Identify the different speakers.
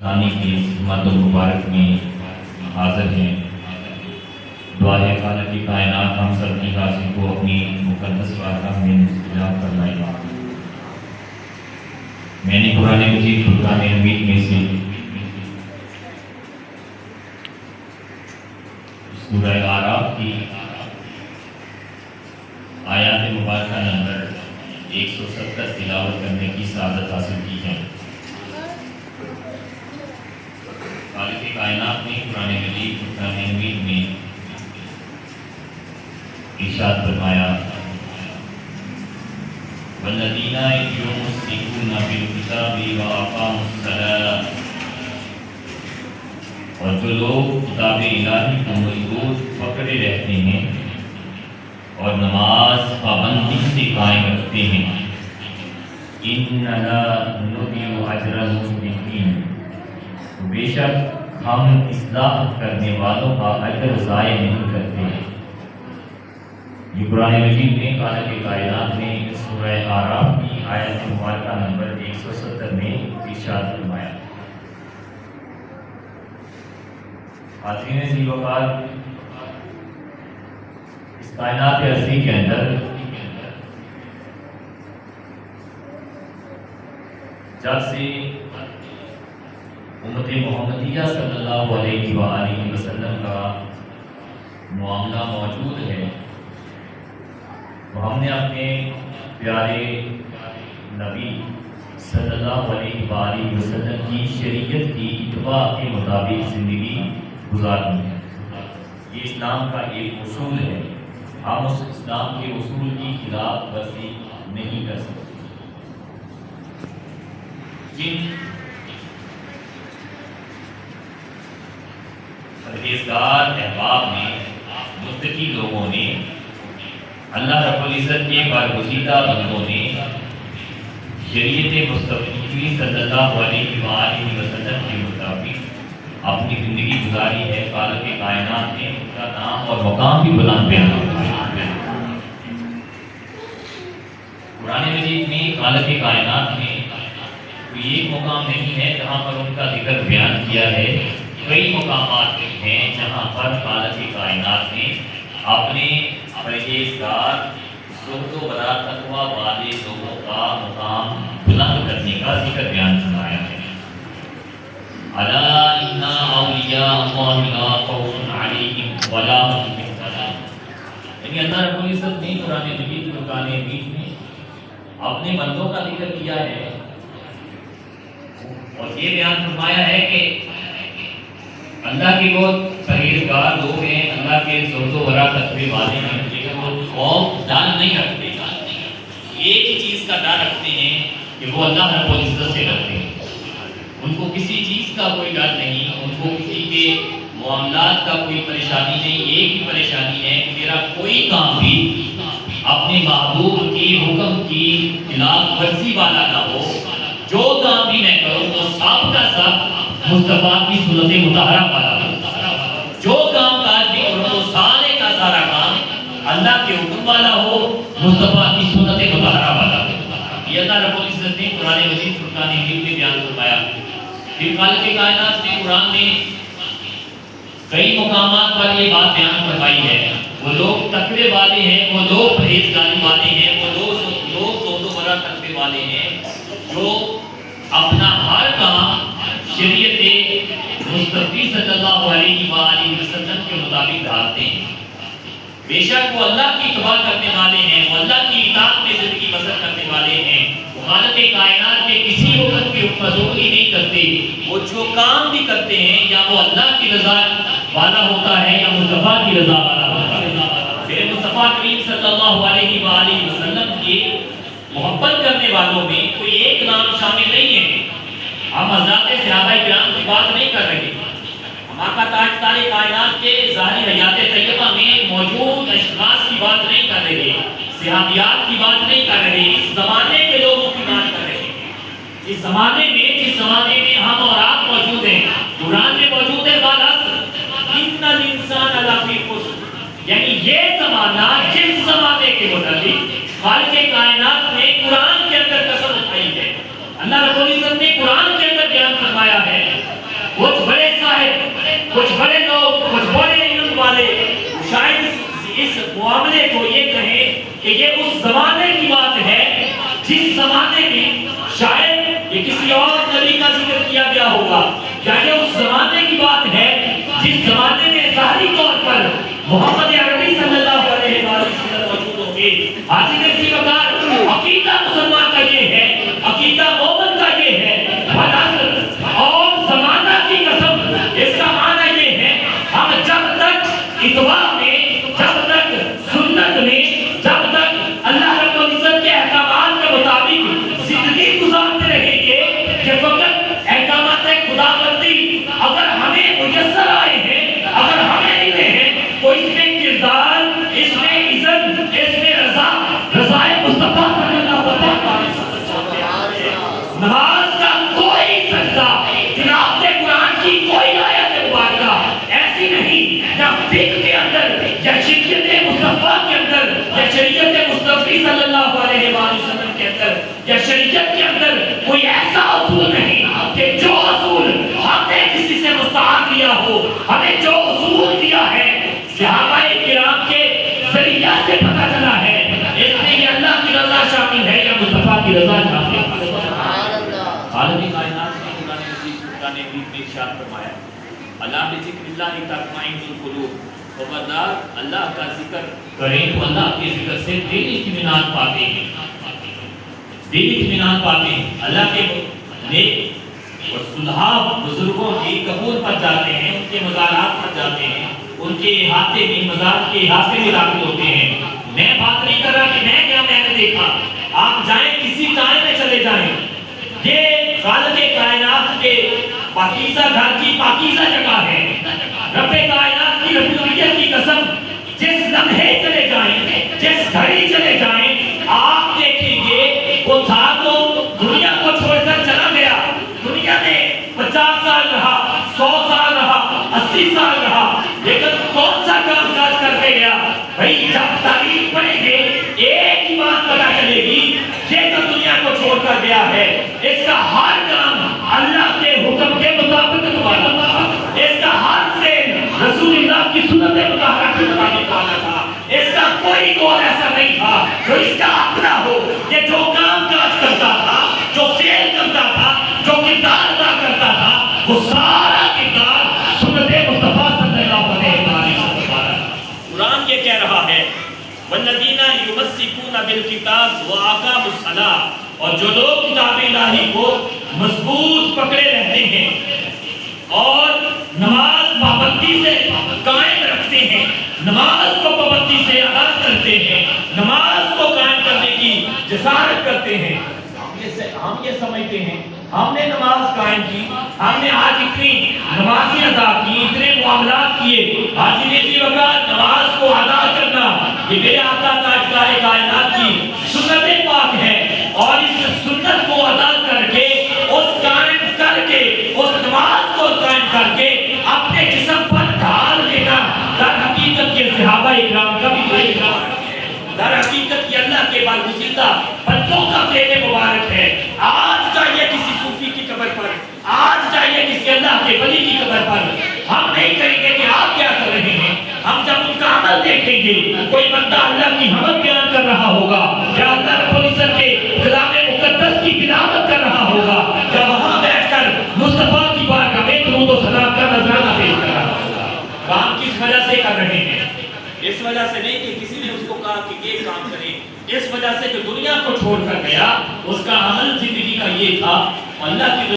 Speaker 1: رانی کی خدمت مبارک میں حاضر ہیں۔ دعا ہے خالق کی کائنات ہم سب کی حاضر کو اپنی مقدس بارگاہ میں استجاب فرمائے۔ میں نے قرآن مجید فرقان حمید میں سے سورہ اعراف کی آیات مبارکہ نمبر 170 تلاوت کرنے کی سعادت حاصل کی ہے۔ خالق کائنات نے قرآن مجید فرقان حمید میں ارشاد فرمایا والذین یمسکون بالکتاب واقاموا الصلاۃ، اور جو لوگ کتاب الہی کو مضبوط پکڑے رہتے ہیں اور نماز پابندی سے قائم رکھتے ہیں، اِنَّا لَا نُضِيعُ أَجْرَ الْمُصْلِحِينَ، بے شک ہم اصلاح کرنے والوں کا اجر ضائع نہیں کرتے ہیں۔ یہ قرآن مجید میں خالق کائنات نے سورہ اعراف کی آیت مبارکہ نمبر 170 میں ارشاد فرمایا۔ حاضرین ذی وقار، اس کائنات ارضی کے اندر جب سے امت محمدیہ صلی اللہ علیہ وآلہ وسلم کا معاملہ موجود ہے، تو ہم نے اپنے پیارے نبی صلی اللہ علیہ وآلہ وسلم کی شریعت کی اتباع کے مطابق زندگی گزارنی ہے۔ یہ اسلام کا ایک اصول ہے، ہم اس اسلام کے اصول کی خلاف ورزی نہیں کر سکتے۔ جن پرہیزگار احباب نے، متقی لوگوں نے، اللہ رب العزت کے برگزیدہ بندوں نے شریعت مصطفی صلی اللہ علیہ وآلہ وسلم کے مطابق اپنی زندگی گزاری ہے۔ خالق کائنات نے ان کا نام اور مقام بھی بلند بیان کیا۔ قرآن مجید میں خالق کائنات نے کوئی ایک مقام نہیں ہے جہاں پر ان کا ذکر بیان کیا ہے، کئی مقامات ہیں جہاں پر خالق کائنات نے اپنے پرہیزگار زہد و ورع تقویٰ والے لوگوں کا مقام بلند کرنے کا ذکر بیان فرمایا ہے۔ الا ان اولیاء اللہ لا خوف علیہم ولا هم يحزنون، یعنی اللہ رب العزت نے قرآن مجید فرقان حمید میں اپنے بندوں کا ذکر کیا ہے اور یہ بیان فرمایا ہے کہ اللہ کے بہت پرہیزگار لوگ ہیں، اللہ کے زہد و ورع تقوی والے ہیں، لیکن وہ خوف ڈر نہیں رکھتے، ایک ہی چیز کا ڈر رکھتے ہیں کہ وہ اللہ رب العزت سے ڈرتے ہیں۔ ان کو کسی چیز کا کوئی ڈر نہیں، ان کو کسی کے معاملات کا کوئی پریشانی نہیں، ایک ہی پریشانی ہے کہ میرا کوئی کام بھی اپنے محبوب کی حکم کی خلاف ورزی والا نہ ہو، جو کام بھی میں کروں وہ سب کا سب مصطفیٰ کی سنت مطہرہ والا ہو، جو کام کاج بھی کروں وہ سارے کا سارا کام اللہ کے حکم والا ہو، مصطفیٰ کی سنت مطہرہ والا ہو۔ یہ اللہ رب العزت نے قرآن مجید فرقان حمید میں بیان فرمایا۔ پھر خالق کائنات نے قرآن میں کئی مقامات پر یہ بات بیان فرمائی ہے، وہ لوگ تقوی والے ہیں، وہ لوگ پرہیزگاری والے ہیں، وہ لوگ زہد و ورع تقوی والے ہیں جو اپنا ہر کام شریعت مصطفی صلی اللہ علیہ وآلہ وسلم کے مطابق ڈھالتے ہیں۔ بے شک وہ اللہ کی اتباع کرنے والے ہیں، وہ اللہ کی اطاعت میں زندگی بسر کرنے والے ہیں، وہ خالق کائنات کے کسی حکم کی حکمرانی نہیں کرتے، وہ جو کام بھی کرتے ہیں یا وہ اللہ کی رضا والا ہوتا ہے یا مصطفیٰ کی رضا والا ہوتا ہے۔ میرے مصطفیٰ کریم صلی اللہ علیہ وآلہ وسلم کی محبت کرنے والوں میں کوئی ایک نام شامل نہیں ہے۔ ہم حضرات صحابہ کرام کی بات نہیں کر رہے، ہم آقا تاجدار کائنات کے ظاہری حیات طیبہ میں موجود اشخاص کی بات نہیں کر رہے، صحابیات کی بات نہیں کر رہے، اس زمانے کے لوگوں کی بات کر رہے ہیں۔ جس زمانے میں ہم اور آپ موجود ہیں، قرآن میں موجود ہے والعصر ان الانسان لفی خسر، یعنی یہ زمانہ جس زمانے کے متعلق خالق کائنات نے قرآن کے اندر قسم اٹھائی ہے، اللہ رب العزت نے قرآن کے اندر بیان فرمایا ہے کچھ بڑے صاحب، کچھ بڑے لوگ، کچھ بڑے علم والے شاید اس معاملے کو یہ کہیں کہ یہ اس زمانے کی بات ہے جس زمانے میں شاید یہ کسی اور نبی کا ذکر کیا گیا ہوگا، یا یہ اس زمانے کی بات ہے جس زمانے میں ظاہری طور پر محمد عربی صلی اللہ علیہ وسلم موجود ہوں گے۔ حاصل اسی وقت عقیدہ مسلمان کا یہ ہے، عقیدہ مومن کا یہ ہے، اور زمانہ کی قسم اس کا معنی یہ ہے ہم جب تک اتباع میں، جب تک سنت میں، جب تک اللہ رب العزت کے احکامات کے مطابق زندگی گزارتے رہیں گے کہ فقط احکامات خدا بندی اگر ہمیں میسر آئے ہیں، اگر ہمیں ملے ہیں تو اس میں کردار، اس میں عزت، اس میں رضا، رضائے مصطفیٰ صلی اللہ علیہ وسلم۔ نماز کا کوئی سجدہ، تلاوت قرآن کی کوئی آیت مبارکہ ایسی نہیں یا فقہ کے اندر یا شریعت مصطفیٰ کے اندر یا شریعت مصطفی صلی اللہ علیہ وسلم کے اندر یا شریعت کے اندر کوئی ایسا اصول نہیں کہ جو اصول ہم نے کسی سے مستعار لیا ہو۔ ہمیں جو اصول دیا ہے صحابہ کرام کے ذریعہ سے پتہ چلا ہے، اس میں یہ اللہ کی رضا شامل ہے یا مصطفیٰ کی رضا شامل ہے۔ عالمی کائنات میں قرآن مجید فرقان حمید میں ارشاد فرمایا، اللہ بذکر اللہ تطمئن القلوب، خبردار اللہ کا ذکر کریں تو اللہ کے ذکر سے دل اطمینان پاتے ہیں، دل اطمینان پاتے ہیں۔ اللہ کے نیک اور صلحاء بزرگوں کی قبور پر جاتے ہیں، ان کے مزارات پر جاتے ہیں، ان کے احاطے میں، مزار کے احاطے میں داخل ہوتے ہیں۔ میں بات نہیں کر رہا کہ میں کیا میں نے دیکھا، آپ جائیں کسی ٹائم میں چلے جائیں، یہ خالق کائنات کے پاکیزہ گھر کی پاکیزہ جگہ ہے۔ رب کائنات کی ربوبیت کی قسم، جس لمحے چلے جائیں، جس گھڑی چلے جائیں، آپ دیکھیں گے وہ تھا تو دنیا کو چھوڑ کر چلا گیا، دنیا میں 50 سال رہا، 100 سال رہا، 80 سال رہا، لیکن کون سا کام کاج کر کے گیا؟ بھئی جب تاریخ پڑھیں گے ایک ہی بات پتا چلے گی، یہ جو دنیا کو چھوڑ کر گیا ہے اس کا ہر کام اللہ کے حکم کے مطابق ہوا تھا، اس کا ہر فعل رسول اللہ کی سنت مطہرہ کے مطابق ہوا تھا، اس کا کوئی قول ایسا نہیں تھا جو اس کا اپنا ہو۔ یہ جو کام کاج کرتا تھا، جو فعل کرتا تھا، جو کردار ادا کرتا تھا، وہ سارا کردار سنت مصطفیٰ صلی اللہ علیہ وسلم۔ قرآن یہ کہہ رہا ہے والذین یمسکون بالکتاب واقاموا الصلاۃ، اور جو لوگ کتاب الہی کو مضبوط پکڑے رہتے ہیں اور نماز پابندی سے قائم رکھتے ہیں، نماز کو پابندی سے ادا کرتے ہیں، نماز کو قائم کرنے کی جسارت کرتے ہیں۔ ہم یہ سمجھتے ہیں ہم نے نماز قائم کی، ہم نے آج اتنی نمازیں ادا کی، اتنے معاملات کیے، حاصل اسی وقت نماز کو ادا کرنا یہ میرے آقا تاجدار کائنات کی سنت پاک ہے، اور اس سنت کو ادا کر کے، اس قائم کر کے، اس نماز کو قائم کر کے اپنے جسم پر ڈھال دینا در حقیقت یہ صحابہ اکرام کا بھی کوئی اکرام ہے، در حقیقت یہ اللہ کے برگزیدہ بندوں کا فعل مبارک ہے۔ آج چاہیے کسی صوفی کی قبر پر، آج چاہیے کسی اللہ کے ولی کی قبر پر، ہم نہیں کہیں گے کہ آپ کیا کر رہے ہیں، ہم جب ان کا عمل دیکھیں گے، کوئی بندہ اللہ کی حمد بیان کر رہا ہوگا یا اللہ رب العزت کے کلام مقدس کی تلاوت کر رہا ہوگا یا وہاں بیٹھ کر مصطفیٰ کی بارگاہ میں درود و سلام کا نذرانہ پیش کر رہا ہوگا۔ کام کس وجہ سے کر رہے ہیں؟ اس وجہ سے نہیں کہ کسی نے اس کو کہا کہ یہ کام کریں، اس وجہ سے جو دنیا کو چھوڑ کر گیا اس کا عمل زندگی کا یہ تھا، اللہ کی